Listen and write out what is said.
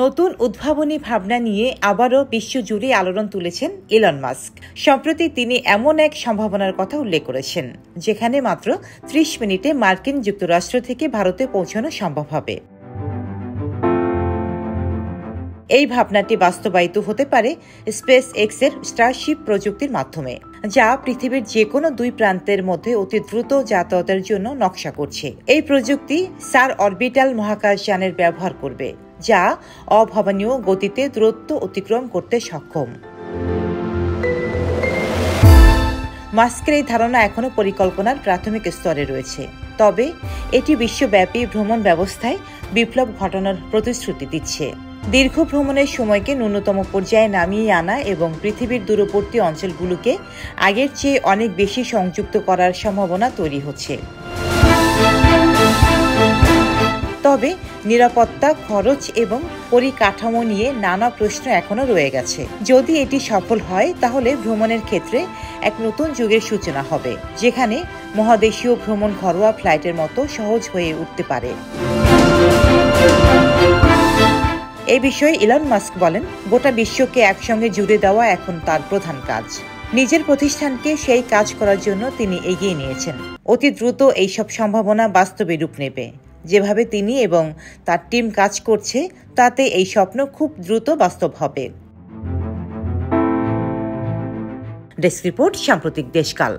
নতুন উদ্ভাবনী ভাবনা নিয়ে আবারও বিশ্বজুড়ে আলোড়ন তুলেছেন ইলন মাস্ক। সম্প্রতি তিনি এমন এক সম্ভাবনার কথা উল্লেখ করেছেন, যেখানে মাত্র ৩০ মিনিটে মার্কিন যুক্তরাষ্ট্র থেকে ভারতে পৌঁছানো সম্ভব হবে। এই ভাবনাটি বাস্তবায়িত হতে পারে স্পেস এক্সের স্টারশিপ প্রযুক্তির মাধ্যমে, যা পৃথিবীর যে কোনো দুই প্রান্তের মধ্যে অতি দ্রুত যাতায়াতের জন্য নকশা করছে। এই প্রযুক্তি সার অরবিটাল মহাকাশযানের ব্যবহার করবে, যা অভাবনীয় গতিতে দূরত্ব অতিক্রম করতে সক্ষম। মাস্কের এই ধারণা এখনও পরিকল্পনার প্রাথমিক স্তরে রয়েছে, তবে এটি বিশ্বব্যাপী ভ্রমণ ব্যবস্থায় বিপ্লব ঘটানোর প্রতিশ্রুতি দিচ্ছে। দীর্ঘ ভ্রমণের সময়কে ন্যূনতম পর্যায়ে নামিয়ে আনা এবং পৃথিবীর দূরবর্তী অঞ্চলগুলোকে আগের চেয়ে অনেক বেশি সংযুক্ত করার সম্ভাবনা তৈরি হচ্ছে। তবে নিরাপত্তা, খরচ এবং পরিকাঠামো নিয়ে নানা প্রশ্ন এখনো রয়ে গেছে। যদি এটি সফল হয়, তাহলে ভ্রমণের ক্ষেত্রে এক নতুন যুগের সূচনা হবে, যেখানে মহাদেশীয় ভ্রমণ ঘরোয়া ফ্লাইটের মতো সহজ হয়ে উঠতে পারে। এই বিষয়ে ইলন মাস্ক বলেন, গোটা বিশ্বকে একসঙ্গে জুড়ে দেওয়া এখন তার প্রধান কাজ। নিজের প্রতিষ্ঠানকে সেই কাজ করার জন্য তিনি এগিয়ে নিয়েছেন। অতি দ্রুত এইসব সম্ভাবনা বাস্তবে রূপ নেবে। যেভাবে তিনি এবং তার টিম কাজ করছে, তাতে এই স্বপ্ন খুব দ্রুত বাস্তব হবে। ডেস্ক রিপোর্ট, সাম্প্রতিক দেশকাল।